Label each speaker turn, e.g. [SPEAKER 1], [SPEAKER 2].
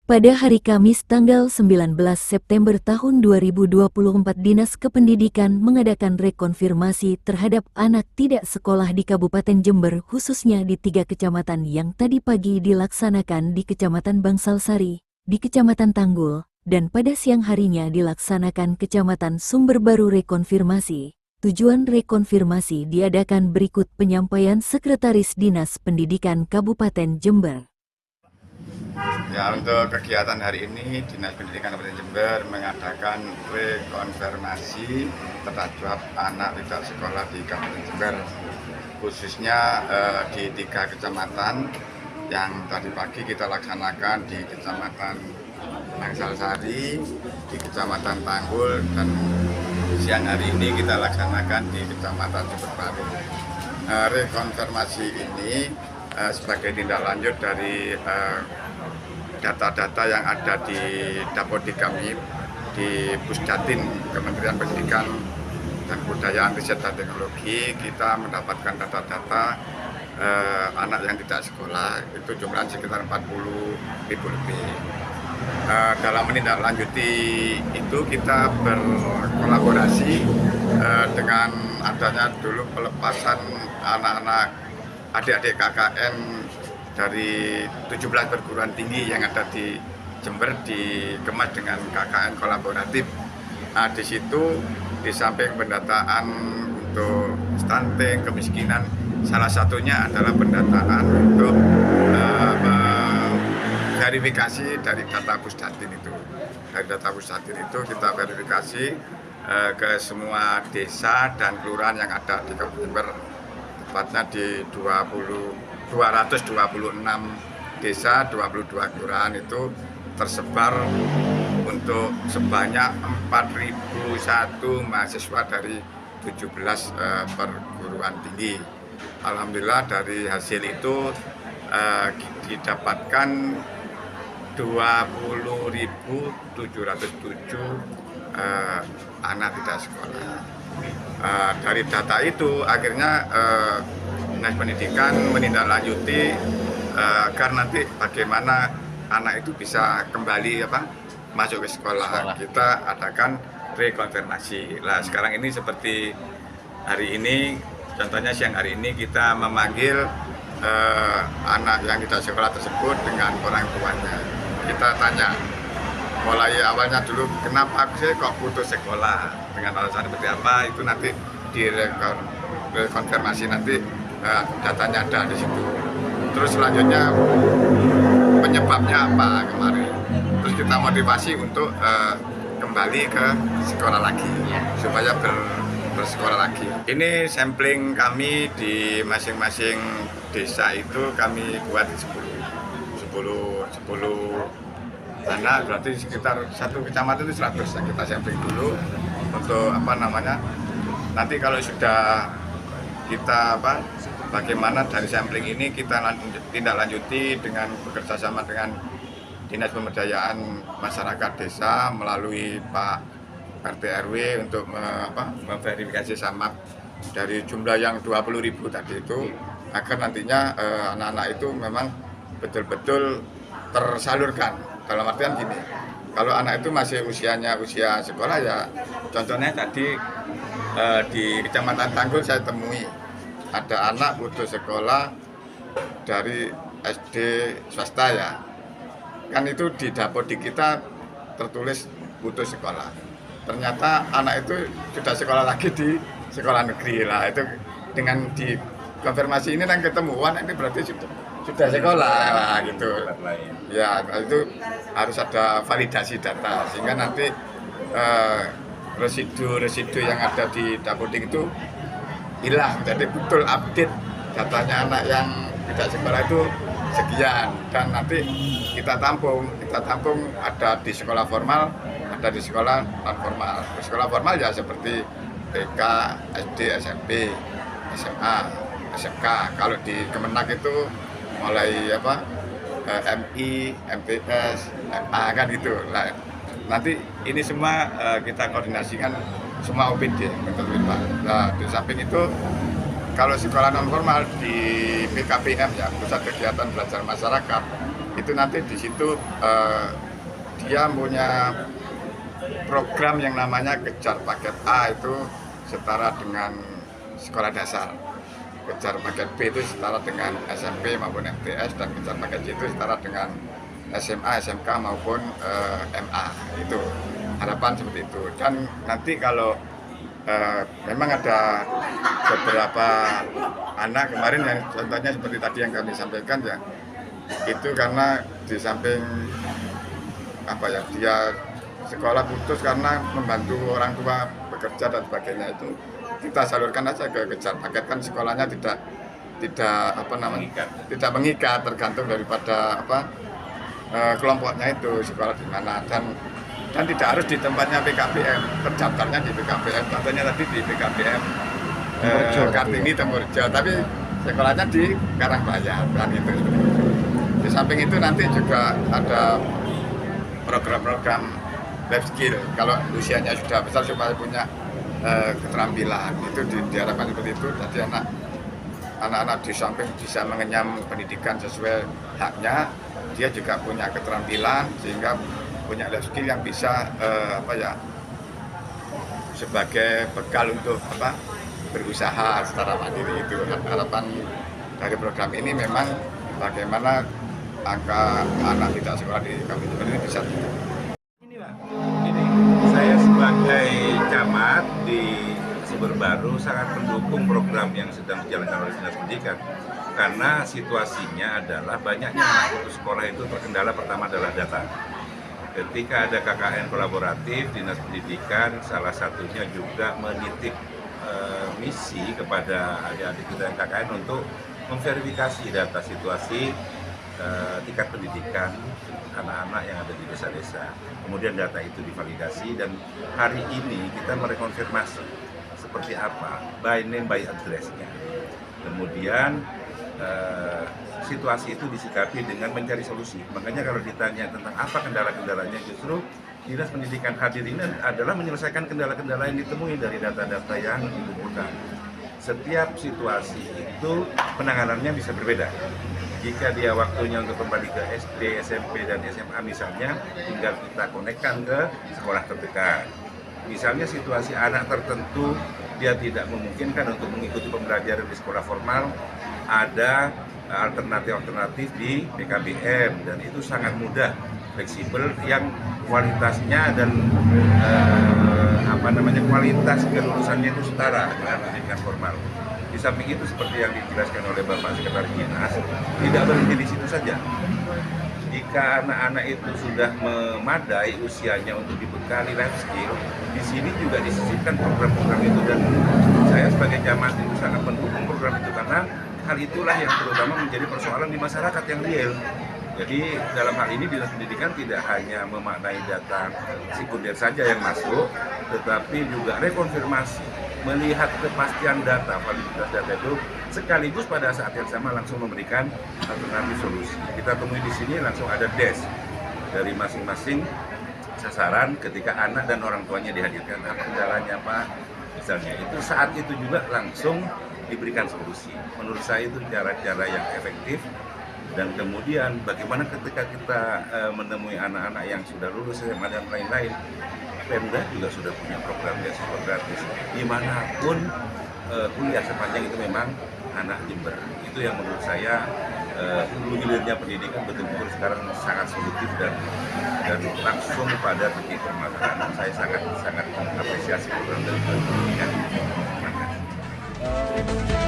[SPEAKER 1] Pada hari Kamis tanggal 19 September tahun 2024, Dinas Kependidikan mengadakan rekonfirmasi terhadap anak tidak sekolah di Kabupaten Jember, khususnya di 3 kecamatan yang tadi pagi dilaksanakan di Kecamatan Bangsalsari, di Kecamatan Tanggul, dan pada siang harinya dilaksanakan Kecamatan Sumberbaru. Rekonfirmasi. Tujuan rekonfirmasi diadakan berikut penyampaian Sekretaris Dinas Pendidikan Kabupaten Jember.
[SPEAKER 2] Ya, untuk kegiatan hari ini Dinas Pendidikan Kabupaten Jember mengadakan rekonfirmasi terhadap anak tidak sekolah di Kabupaten Jember, khususnya di 3 kecamatan yang tadi pagi kita laksanakan di Kecamatan Bangsalsari, di Kecamatan Tanggul, dan siang hari ini kita laksanakan di Kecamatan Sumberbaru. Rekonfirmasi ini sebagai tindak lanjut dari data-data yang ada di Dapodik kami di Pusdatin Kementerian Pendidikan dan Kebudayaan, Riset dan Teknologi. Kita mendapatkan data-data anak yang tidak sekolah itu jumlahnya sekitar 40.000 lebih. Dalam menindaklanjuti itu kita berkolaborasi dengan adanya dulu pelepasan anak-anak adik-adik KKN dari 17 perguruan tinggi yang ada di Jember dikemas dengan KKN kolaboratif. Nah, di situ di samping pendataan untuk stunting, kemiskinan, salah satunya adalah pendataan untuk verifikasi dari data Pusdatin itu. Dari data Pusdatin itu kita verifikasi ke semua desa dan kelurahan yang ada di Kabupaten Jember, tepatnya di 226 desa, 22 kelurahan itu tersebar untuk sebanyak 4.001 mahasiswa dari 17 perguruan tinggi. Alhamdulillah dari hasil itu didapatkan 20.707 anak tidak sekolah. Dari data itu akhirnya Dinas Pendidikan menindaklanjuti agar nanti bagaimana anak itu bisa kembali masuk ke sekolah. Kita adakan rekonfirmasi. Nah, sekarang ini seperti hari ini, contohnya siang hari ini kita memanggil anak yang tidak sekolah tersebut dengan orang tuanya. Kita tanya, mulai awalnya dulu kenapa sih kok putus sekolah, dengan alasan seperti apa, itu nanti di rekonfirmasi nanti datanya ada di situ. Terus selanjutnya penyebabnya apa kemarin. Terus kita motivasi untuk kembali ke sekolah lagi supaya bersekolah lagi. Ini sampling kami di masing-masing desa itu kami buat 10 anak, berarti sekitar satu kecamatan itu 100 yang kita sampling dulu untuk nanti kalau sudah kita bagaimana dari sampling ini kita tindak lanjuti dengan bekerja sama dengan Dinas Pemberdayaan Masyarakat Desa melalui Pak RT RW untuk memverifikasi sama dari jumlah yang 20.000 tadi itu, agar nantinya anak-anak itu memang betul-betul tersalurkan. Dalam artian gini, kalau anak itu masih usia sekolah, ya contohnya tadi di Kecamatan Tanggul saya temui ada anak putus sekolah dari SD swasta ya, kan itu di Dapodik kita tertulis putus sekolah. Ternyata anak itu sudah sekolah lagi di sekolah negeri lah. Itu dengan di konfirmasi ini kan ketemuan, ini berarti sudah sekolah lah gitu. Ya, itu harus ada validasi data sehingga nanti residu yang ada di Dapodik itu hilang. Jadi betul update datanya anak yang tidak sekolah itu sekian, dan nanti kita tampung ada di sekolah formal, ada di sekolah non formal. Di sekolah formal ya seperti TK, SD, SMP, SMA, SMK. Kalau di Kemenak itu mulai MI, MTS, MA kan gitu. Nah, nanti ini semua kita koordinasikan semua OPD untuk Pak. Nah, di samping itu kalau sekolah non formal di PKPM ya, Pusat Kegiatan Belajar Masyarakat, itu nanti di situ dia punya program yang namanya Kejar Paket A itu setara dengan sekolah dasar, Kejar Paket B itu setara dengan SMP maupun MTS, dan Kejar Paket C itu setara dengan SMA, SMK maupun MA. Itu harapan seperti itu. Dan nanti kalau memang ada beberapa anak kemarin yang contohnya seperti tadi yang kami sampaikan ya, itu karena di samping dia sekolah putus karena membantu orang tua bekerja dan sebagainya, itu kita salurkan aja ke Kejar Paket. Kan sekolahnya tidak mengikat, tergantung daripada kelompoknya itu sekolah di mana, dan tidak harus di tempatnya PKBM, terdaftarnya di PKBM, contohnya tadi di PKBM Kartini Temurjo, tapi sekolahnya di Karangbayar dan itu. Di samping itu nanti juga ada program-program life skill, kalau usianya sudah besar supaya punya keterampilan, itu diharapkan seperti itu. Jadi anak-anak di samping bisa mengenyam pendidikan sesuai haknya, dia juga punya keterampilan sehingga punya life skill yang bisa sebagai bekal untuk berusaha secara mandiri. Itu harapan dari program ini, memang bagaimana angka anak tidak sekolah di Kabupaten Jember ini bisa turun.
[SPEAKER 3] Ini saya sebagai camat di Sumber Baru sangat mendukung program yang sedang dijalankan oleh Dinas Pendidikan, karena situasinya adalah banyaknya anak putus sekolah itu terkendala pertama adalah data. Ketika ada KKN kolaboratif, Dinas Pendidikan salah satunya juga menitip misi kepada adik-adik kita yang KKN untuk memverifikasi data situasi tingkat pendidikan anak-anak yang ada di desa-desa. Kemudian data itu divalidasi, dan hari ini kita merekonfirmasi seperti apa by name by address-nya. Kemudian situasi itu disikapi dengan mencari solusi. Makanya kalau ditanya tentang apa kendala-kendalanya, justru Dinas Pendidikan hadir ini adalah menyelesaikan kendala-kendala yang ditemui dari data-data yang dikumpulkan. Setiap situasi itu penanganannya bisa berbeda. Jika dia waktunya untuk kembali ke SD, SMP, dan SMA misalnya, tinggal kita konekkan ke sekolah terdekat. Misalnya situasi anak tertentu dia tidak memungkinkan untuk mengikuti pembelajaran di sekolah formal, ada alternatif di PKBM, dan itu sangat mudah, fleksibel, yang kualitasnya dan kualitas kelulusannya itu setara dengan pendidikan formal. Di samping itu, seperti yang dijelaskan oleh Bapak Sekretaris Dinas, tidak berhenti di situ saja. Jika anak-anak itu sudah memadai usianya untuk dibekali life skill, di sini juga disisipkan program-program itu, dan saya sebagai camat itu sangat mendukung program itu, karena hal itulah yang terutama menjadi persoalan di masyarakat yang real. Jadi dalam hal ini Dinas Pendidikan tidak hanya memaknai data sekunder saja yang masuk, tetapi juga rekonfirmasi, melihat kepastian data, validitas data itu, sekaligus pada saat yang sama langsung memberikan alternatif solusi. Kita temui di sini langsung ada desk dari masing-masing sasaran ketika anak dan orang tuanya dihadirkan, apa kendalanya apa, misalnya itu saat itu juga langsung diberikan solusi. Menurut saya itu cara-cara yang efektif. Dan kemudian bagaimana ketika kita menemui anak-anak yang sudah lulus SMA dan lain-lain, Pemda juga sudah punya program beasiswa gratis dimanapun kuliah sepanjang itu memang anak Jember. Itu yang menurut saya hulu hilirnya pendidikan betul-betul sekarang sangat solutif dan langsung pada titik permasalahan. Saya sangat mengapresiasi program dari pendidikan. Terima kasih.